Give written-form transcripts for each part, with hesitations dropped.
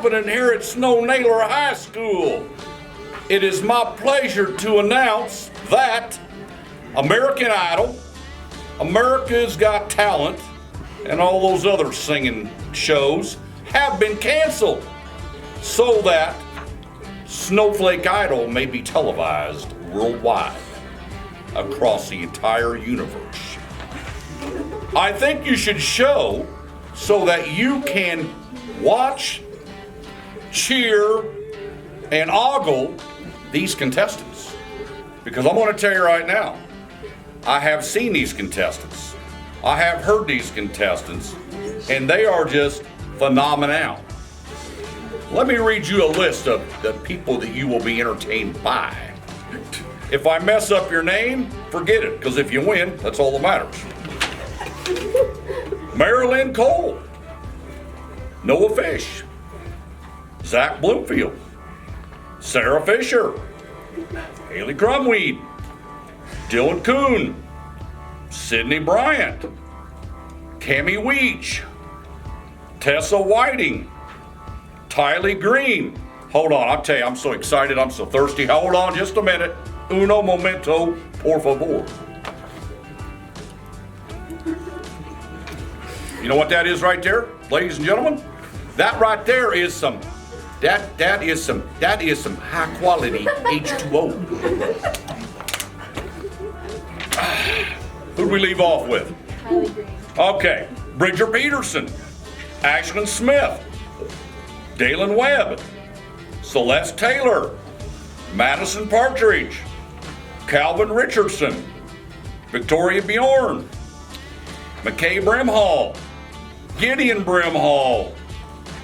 happening here at Snow Naylor High School. It is my pleasure to announce that American Idol, America's Got Talent, and all those other singing shows have been canceled so that Snowflake Idol may be televised worldwide across the entire universe. I think you should show so that you can watch, cheer, and ogle these contestants. Because I'm going to tell you right now, I have seen these contestants. I have heard these contestants, and they are just phenomenal. Let me read you a list of the people that you will be entertained by. If I mess up your name, forget it, because if you win, that's all that matters. Marilyn Cole, Noah Fish, Zach Bloomfield, Sarah Fisher, Haley Crumweed, Dylan Kuhn, Sydney Bryant, Cammie Weech, Tessa Whiting, Tylee Green. Hold on, I'll tell you, I'm so excited, I'm so thirsty. Hold on just a minute. Uno momento, por favor. You know what that is right there, ladies and gentlemen? That right there is some, that is some high quality H2O. Who'd we leave off with? Tylee Green. Okay, Bridger Peterson, Ashlyn Smith, Dalen Webb, Celeste Taylor, Madison Partridge, Calvin Richardson, Victoria Bjorn, McKay Brimhall, Gideon Brimhall,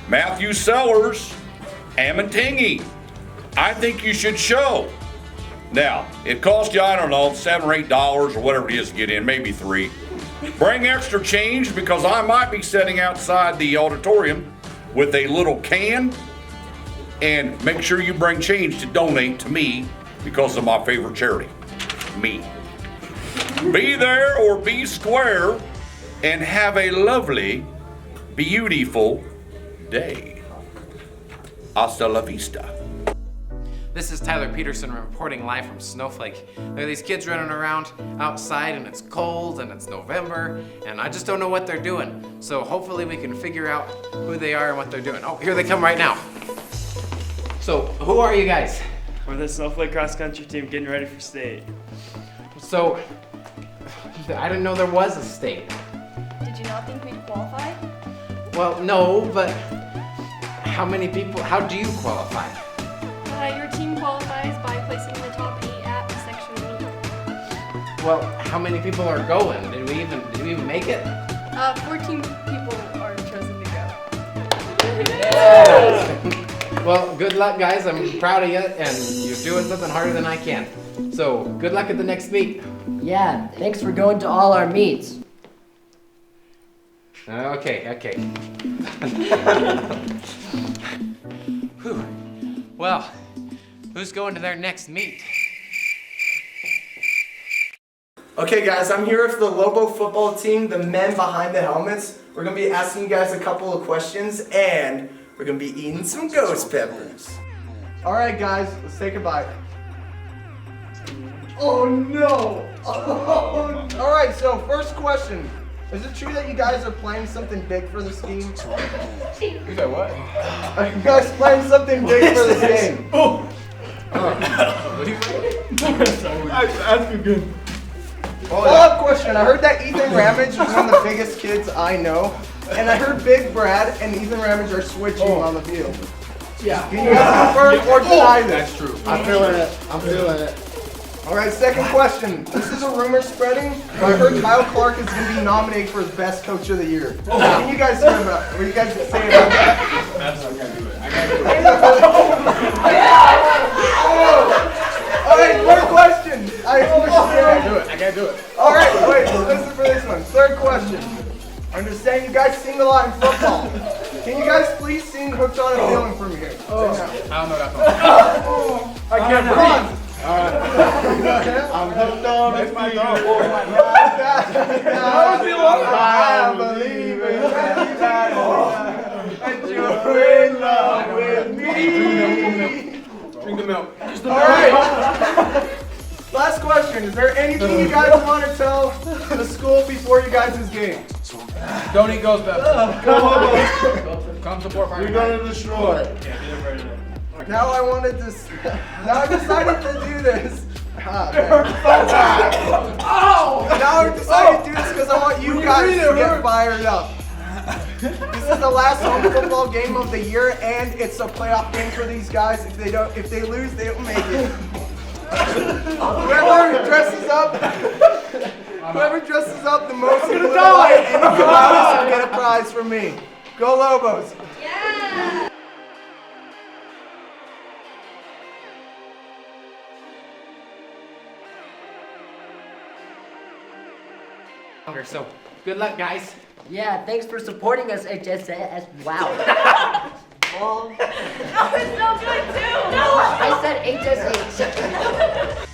Matthew Sellers, Ammon Tingy. I think you should show. Now, it costs you, I don't know, $7 or $8 or whatever it is to get in, maybe $3. Bring extra change because I might be sitting outside the auditorium with a little can, and make sure you bring change to donate to me because of my favorite charity, me. Be there or be square and have a lovely, beautiful day. Hasta la vista. This is Tyler Peterson reporting live from Snowflake. There are these kids running around outside and it's cold and it's November and I just don't know what they're doing. So hopefully we can figure out who they are and what they're doing. Oh, here they come right now. So who are you guys? We're the Snowflake cross country team getting ready for state. So, I didn't know there was a state. Did you not think we'd qualify? Well, no, but how many people, how do you qualify? Your team qualifies by placing in the top 8 at the section meet. Well, how many people are going? Did we even make it? 14 people are chosen to go. Well, good luck, guys. I'm proud of you, and you're doing something harder than I can. So, good luck at the next meet. Yeah, thanks for going to all our meets. Okay. Whew. Well, who's going to their next meet? Okay guys, I'm here with the Lobo Football team, the men behind the helmets. We're going to be asking you guys a couple of questions and we're going to be eating some ghost peppers. Alright guys, let's take a bite. Oh no! Oh, alright, so first question. Is it true that you guys are planning something big for this game? You said what? Are you guys planning something big for this game? Oh! That's good. Follow-up question. I heard that Ethan Ramage is one of the biggest kids I know. And I heard Big Brad and Ethan Ramage are switching on the field. Yeah. Can you guys confirm or deny this? That's true. I'm feeling it. Alright, second question. This is a rumor spreading, but I heard Kyle Clark is going to be nominated for his best coach of the year. Can you guys hear about what you guys say about that? That's what I gotta do it. Alright, third question. I understand. I gotta do it. Alright, wait, listen for this one. Third question. I understand you guys sing a lot in football. Can you guys please sing Hooked on a Feeling for me here? I don't know that song. I can't breathe. I'm hooked on it. I believe in You're in love with me. Drink the milk. Alright. Last question. Is there anything you guys want to tell the school before you guys' game? Don't eat ghost pepper. Come support Fire. You're gonna destroy it. Now I wanted to. Now I decided to do this. Now I decided to do this because I want you guys to get fired up. This is the last home football game of the year, and it's a playoff game for these guys. If they lose, they don't make it. Whoever dresses up the most in blue white and the loudest will get a prize from me. Go Lobos! Yeah! So, good luck, guys. Yeah, thanks for supporting us, HSS. Wow. That was so good too! No! I said HSH.